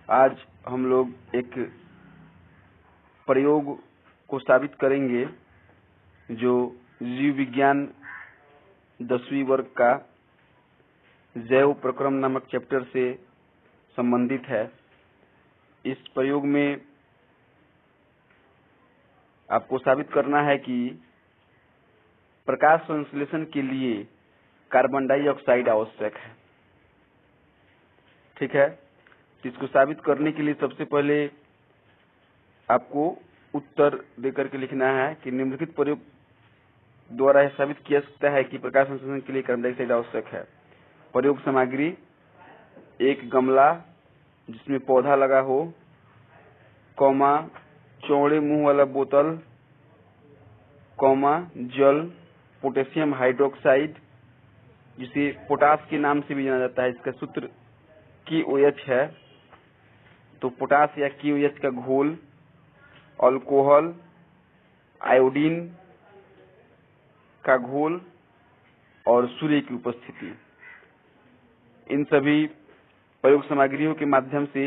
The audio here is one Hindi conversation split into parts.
आज हम लोग एक प्रयोग को साबित करेंगे जो जीव विज्ञान 10वीं वर्ग का जैव प्रक्रम नामक चैप्टर से संबंधित है। इस प्रयोग में आपको साबित करना है कि प्रकाश संश्लेषण के लिए कार्बन डाइऑक्साइड आवश्यक है। ठीक है, इसको साबित करने के लिए सबसे पहले आपको उत्तर देकर के लिखना है कि निम्नलिखित प्रयोग द्वारा यह साबित किया सकता है कि प्रकाश संश्लेषण के लिए कार्बन डाइऑक्साइड आवश्यक है। प्रयोग सामग्री: एक गमला जिसमें पौधा लगा हो, कौमा चौड़े मुंह वाला बोतल, कौमा जल, पोटेशियम हाइड्रोक्साइड जिसे पोटास के नाम से भी जाना जाता है, इसका सूत्र KOH है। तो पोटास या KOH का घोल, अल्कोहल, आयोडीन का घोल और सूर्य की उपस्थिति। इन सभी प्रयोग सामग्रियों के माध्यम से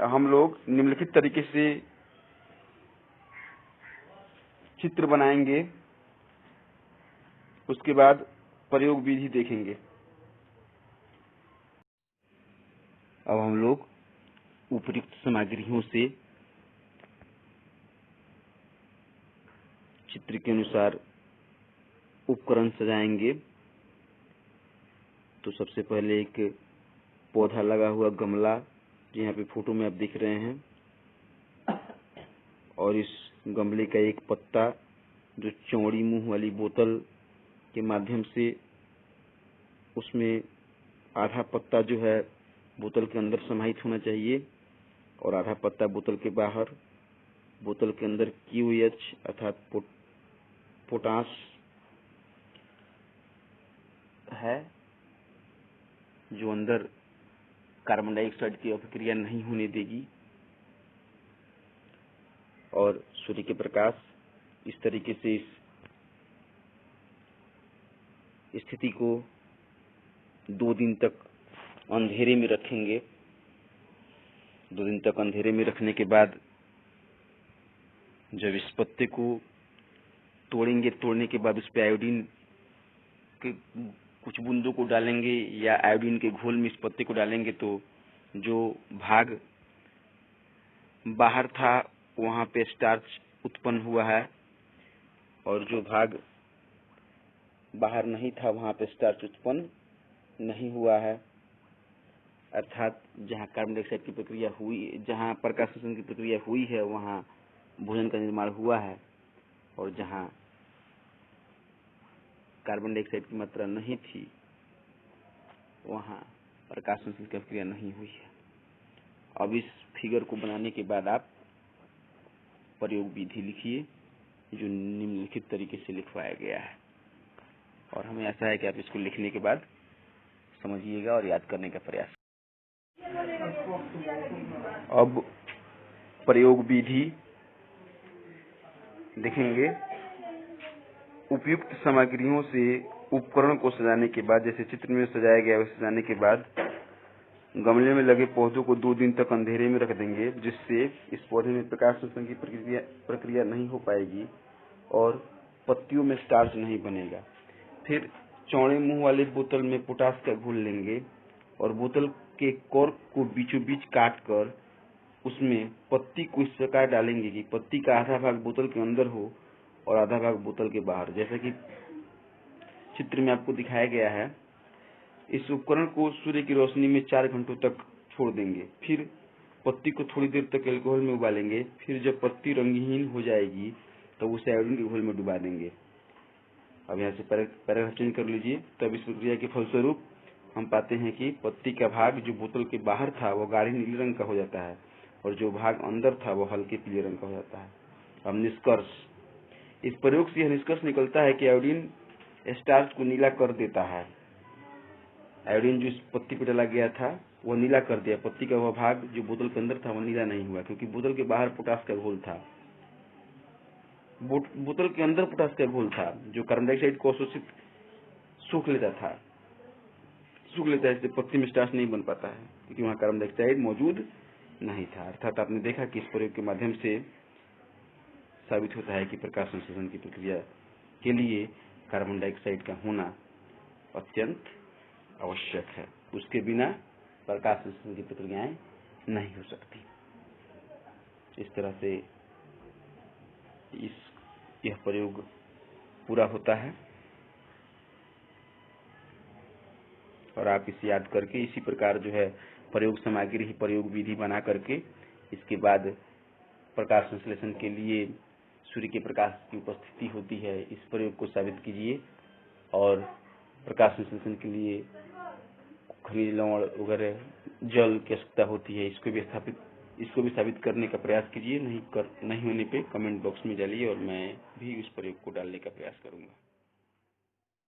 हम लोग निम्नलिखित तरीके से चित्र बनाएंगे। उसके बाद प्रयोग विधि देखेंगे। अब हम लोग उपयुक्त सामग्रियों से चित्र के अनुसार उपकरण सजाएंगे। तो सबसे पहले एक पौधा लगा हुआ गमला, जो यहाँ पे फोटो में आप देख रहे हैं, और इस गमले का एक पत्ता जो चौड़ी मुंह वाली बोतल के माध्यम से उसमें आधा पत्ता जो है बोतल के अंदर समाहित होना चाहिए और आधा पत्ता बोतल के बाहर। बोतल के अंदर KOH अर्थात पोटास है जो अंदर कार्बन डाइऑक्साइड की अभिक्रिया नहीं होने देगी। और सूर्य के प्रकाश इस तरीके से इस स्थिति को 2 दिन तक अंधेरे में रखेंगे। 2 दिन तक अंधेरे में रखने के बाद जब इस पत्ते को तोड़ेंगे, तोड़ने के बाद उस पे आयोडीन के कुछ बूंदों को डालेंगे या आयोडीन के घोल में इस पत्ते को डालेंगे, तो जो भाग बाहर था वहां पे स्टार्च उत्पन्न हुआ है और जो भाग बाहर नहीं था वहां पे स्टार्च उत्पन्न नहीं हुआ है। अर्थात जहां कार्बन डाइऑक्साइड की प्रक्रिया हुई, जहां प्रकाश संश्लेषण की प्रक्रिया हुई है, वहां भोजन का निर्माण हुआ है, और जहां कार्बन डाइऑक्साइड की मात्रा नहीं थी वहां प्रकाश संश्लेषण की प्रक्रिया नहीं हुई है। अब इस फिगर को बनाने के बाद आप प्रयोग विधि लिखिए जो निम्नलिखित तरीके से लिखवाया गया है, और हमें आशा है कि आप इसको लिखने के बाद समझिएगा और याद करने का प्रयास। अब प्रयोग विधि देखेंगे। उपयुक्त सामग्रियों से उपकरण को सजाने के बाद, जैसे चित्र में सजाया गया है, सजाने के बाद गमले में लगे पौधों को 2 दिन तक अंधेरे में रख देंगे, जिससे इस पौधे में प्रकाश संश्लेषण की प्रक्रिया नहीं हो पाएगी और पत्तियों में स्टार्च नहीं बनेगा। फिर चौड़े मुंह वाले बोतल में पोटास का घोल लेंगे और बोतल के कॉर्क को बीचों बीच काट कर उसमें पत्ती को इस प्रकार डालेंगे कि पत्ती का आधा भाग बोतल के अंदर हो और आधा भाग बोतल के बाहर, जैसा कि चित्र में आपको दिखाया गया है। इस उपकरण को सूर्य की रोशनी में 4 घंटों तक छोड़ देंगे। फिर पत्ती को थोड़ी देर तक अल्कोहल में उबालेंगे। फिर जब पत्ती रंगहीन हो जाएगी तो उसे आयोडीन के घोल में डुबा देंगे। अब यहाँ से पैराग्राफ चेंज कर लीजिए। तब इस प्रक्रिया के फलस्वरूप हम पाते हैं कि पत्ती का भाग जो बोतल के बाहर था वो गाढ़े नीले रंग का हो जाता है और जो भाग अंदर था वो हल्के पीले रंग का हो जाता है। अब निष्कर्ष: इस प्रयोग से यह निष्कर्ष निकलता है कि आयोडीन स्टार्च को नीला कर देता है। आयोडीन जो इस पत्ती पे डाला गया था वो नीला कर दिया। पत्ती का वह भाग जो बोतल के अंदर था वो नीला नहीं हुआ, क्योंकि बोतल के बाहर पोटास का घोल था। बोतल के अंदर पोटास का घोल था जो कार्बन डाइऑक्साइड को अवशोषित सोख लेता था, सूख लेता है, इससे पत्ती में स्टार्च नहीं बन पाता है क्योंकि वहाँ कार्बन डाइऑक्साइड मौजूद नहीं था। अर्थात आपने देखा कि इस प्रयोग के माध्यम से साबित होता है कि प्रकाश संश्लेषण की प्रक्रिया के लिए कार्बन डाइऑक्साइड का होना अत्यंत आवश्यक है। उसके बिना प्रकाश संश्लेषण की प्रक्रियाएं नहीं हो सकती। इस तरह से यह प्रयोग पूरा होता है और आप इसे याद करके इसी प्रकार जो है प्रयोग सामग्री ही प्रयोग विधि बना करके इसके बाद प्रकाश संश्लेषण के लिए सूर्य के प्रकाश की उपस्थिति होती है, इस प्रयोग को साबित कीजिए और प्रकाश संश्लेषण के लिए खनिज लवण वगैरह जल की आवश्यकता होती है, इसको भी साबित करने का प्रयास कीजिए। नहीं होने पे कमेंट बॉक्स में डालिए और मैं भी उस प्रयोग को डालने का प्रयास करूंगा।